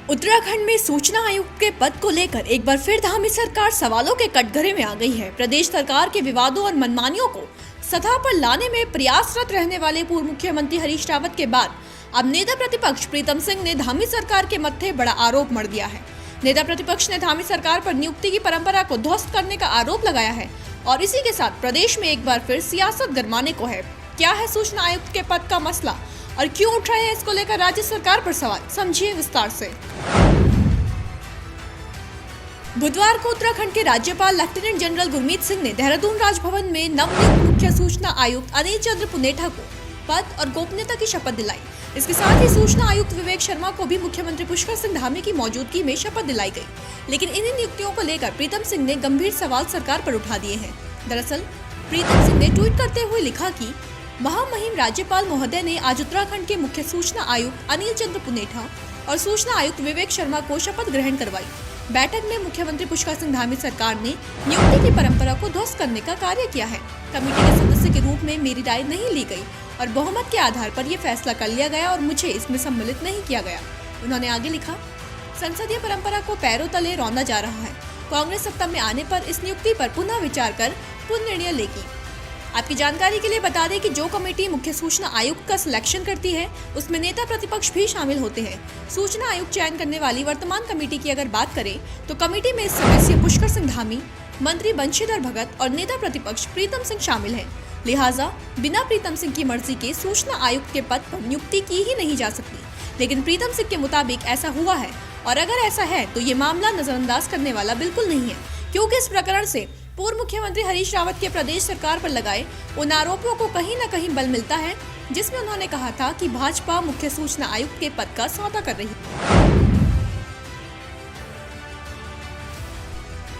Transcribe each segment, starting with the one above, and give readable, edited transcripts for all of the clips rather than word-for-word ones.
उत्तराखंड में सूचना आयुक्त के पद को लेकर एक बार फिर धामी सरकार सवालों के कटघरे में आ गई है। प्रदेश सरकार के विवादों और मनमानियों को सतह पर लाने में प्रयासरत रहने वाले पूर्व मुख्यमंत्री हरीश रावत के बाद अब नेता प्रतिपक्ष प्रीतम सिंह ने धामी सरकार के मत्थे बड़ा आरोप मढ़ दिया है। नेता प्रतिपक्ष ने धामी सरकार पर नियुक्ति की परंपरा को ध्वस्त करने का आरोप लगाया है और इसी के साथ प्रदेश में एक बार फिर सियासत गरमाने को है। क्या है सूचना आयुक्त के पद का मसला और क्यों उठ रहे हैं इसको लेकर राज्य सरकार पर सवाल, समझिए विस्तार से। बुधवार को उत्तराखंड के राज्यपाल लेफ्टिनेंट जनरल गुरमीत सिंह ने देहरादून राजभवन में नवनियुक्त मुख्य सूचना आयुक्त अनिल चंद्र पुनेठा को पद और गोपनीयता की शपथ दिलाई। इसके साथ ही सूचना आयुक्त विवेक शर्मा को भी मुख्यमंत्री पुष्कर सिंह धामी की मौजूदगी में शपथ दिलाई गई। लेकिन इन्हीं नियुक्तियों को लेकर प्रीतम सिंह ने गंभीर सवाल सरकार पर उठा दिए हैं। दरअसल प्रीतम सिंह ने ट्वीट करते हुए लिखा कि महामहिम राज्यपाल महोदय ने आज उत्तराखंड के मुख्य सूचना आयुक्त अनिल चंद्र पुनेठा और सूचना आयुक्त विवेक शर्मा को शपथ ग्रहण करवाई। बैठक में मुख्यमंत्री पुष्कर सिंह धामी सरकार ने नियुक्ति की परंपरा को ध्वस्त करने का कार्य किया है। कमेटी के सदस्य के रूप में मेरी राय नहीं ली गई और बहुमत के आधार पर यह फैसला कर लिया गया और मुझे इसमें सम्मिलित नहीं किया गया। उन्होंने आगे लिखा, संसदीय परंपरा को पैरों तले रौंदा जा रहा है। कांग्रेस सत्ता में आने पर इस नियुक्ति पर पुनः विचार कर पुनः निर्णय लेगी। आपकी जानकारी के लिए बता दें कि जो कमेटी मुख्य सूचना आयुक्त का सिलेक्शन करती है उसमें नेता प्रतिपक्ष भी शामिल होते हैं। सूचना आयुक्त चयन करने वाली वर्तमान कमेटी की अगर बात करें तो कमेटी में इस समय से पुष्कर सिंह धामी, मंत्री बंशीधर भगत और नेता प्रतिपक्ष प्रीतम सिंह शामिल हैं। लिहाजा बिना प्रीतम सिंह की मर्जी के सूचना आयुक्त के पद पर नियुक्ति की ही नहीं जा सकती। लेकिन प्रीतम सिंह के मुताबिक ऐसा हुआ है और अगर ऐसा है तो ये मामला नजरअंदाज करने वाला बिल्कुल नहीं है, क्योंकि इस प्रकरण से पूर्व मुख्यमंत्री हरीश रावत के प्रदेश सरकार पर लगाए उन आरोपों को कहीं न कहीं बल मिलता है जिसमें उन्होंने कहा था कि भाजपा मुख्य सूचना आयुक्त के पद का सौदा कर रही है।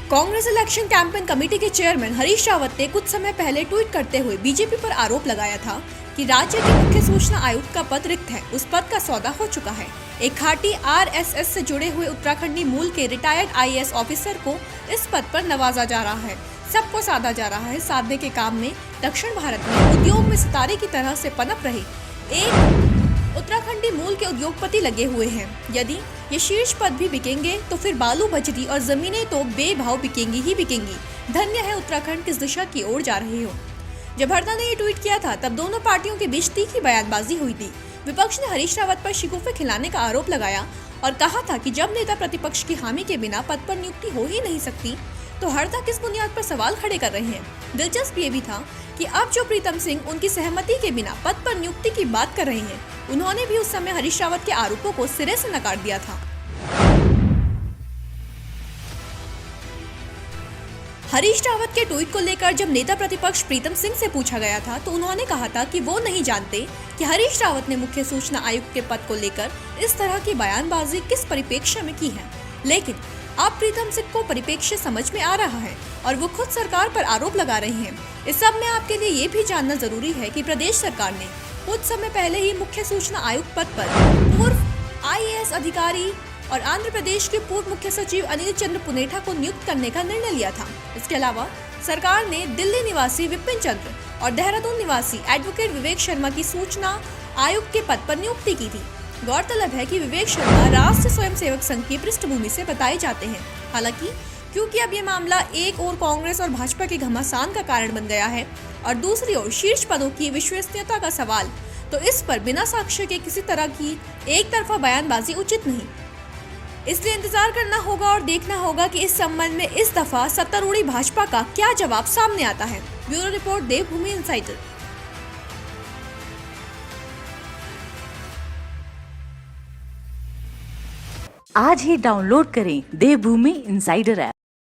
कांग्रेस इलेक्शन कैंपेन कमेटी के चेयरमैन हरीश रावत ने कुछ समय पहले ट्वीट करते हुए बीजेपी पर आरोप लगाया था कि राज्य के मुख्य सूचना आयुक्त का पद रिक्त है, उस पद का सौदा हो चुका है। एक खाटी आरएसएस से जुड़े हुए उत्तराखंडी मूल के रिटायर्ड आईएएस ऑफिसर को इस पद पर नवाजा जा रहा है, सबको साधा जा रहा है। साधने के काम में दक्षिण भारत में उद्योग में सितारे की तरह से पनप रहे एक उत्तराखंडी मूल के उद्योगपति लगे हुए हैं। यदि ये शीर्ष पद भी बिकेंगे तो फिर बालू, बजरी और जमीनें तो बेभाव बिकेंगी ही बिकेंगी। धन्य है उत्तराखंड किस दिशा की ओर जा रहे हो। जब हरदा ने ये ट्वीट किया था तब दोनों पार्टियों के बीच तीखी बयानबाजी हुई थी। विपक्ष ने हरीश रावत पर शिकूफे खिलाने का आरोप लगाया और कहा था कि जब नेता प्रतिपक्ष की हामी के बिना पद पर नियुक्ति हो ही नहीं सकती तो हरदा किस बुनियाद पर सवाल खड़े कर रहे हैं। दिलचस्प ये भी था कि अब जो प्रीतम सिंह उनकी सहमति के बिना पद पर नियुक्ति की बात कर रहे हैं, उन्होंने भी उस समय हरीश रावत के आरोपों को सिरे से नकार दिया था। हरीश रावत के ट्वीट को लेकर जब नेता प्रतिपक्ष प्रीतम सिंह से पूछा गया था तो उन्होंने कहा था कि वो नहीं जानते कि हरीश रावत ने मुख्य सूचना आयुक्त के पद को लेकर इस तरह की बयानबाजी किस परिप्रेक्ष्य में की है। लेकिन अब प्रीतम सिंह को परिप्रेक्ष्य समझ में आ रहा है और वो खुद सरकार पर आरोप लगा रहे हैं। इस सब में आपके लिए ये भी जानना जरूरी है कि प्रदेश सरकार ने कुछ समय पहले ही मुख्य सूचना आयुक्त पद पर पूर्व आईएएस अधिकारी और आंध्र प्रदेश के पूर्व मुख्य सचिव अनिल चंद्र पुनेठा को नियुक्त करने का निर्णय लिया था। इसके अलावा सरकार ने दिल्ली निवासी विपिन चंद्र और देहरादून निवासी एडवोकेट विवेक शर्मा की सूचना आयुक्त के पद पर नियुक्ति की थी। गौरतलब है कि विवेक शर्मा राष्ट्रीय स्वयंसेवक संघ की पृष्ठभूमि से बताए जाते हैं। हालांकि क्योंकि अब ये मामला एक ओर कांग्रेस और भाजपा के घमासान का कारण बन गया है और दूसरी ओर शीर्ष पदों की विश्वसनीयता का सवाल, तो इस पर बिना साक्ष्य के किसी तरह की एक तरफा बयानबाजी उचित नहीं। इसलिए इंतजार करना होगा और देखना होगा कि इस संबंध में इस दफा सत्तारूढ़ी भाजपा का क्या जवाब सामने आता है। ब्यूरो रिपोर्ट, देवभूमि इनसाइडर। आज ही डाउनलोड करें देवभूमि इनसाइडर ऐप।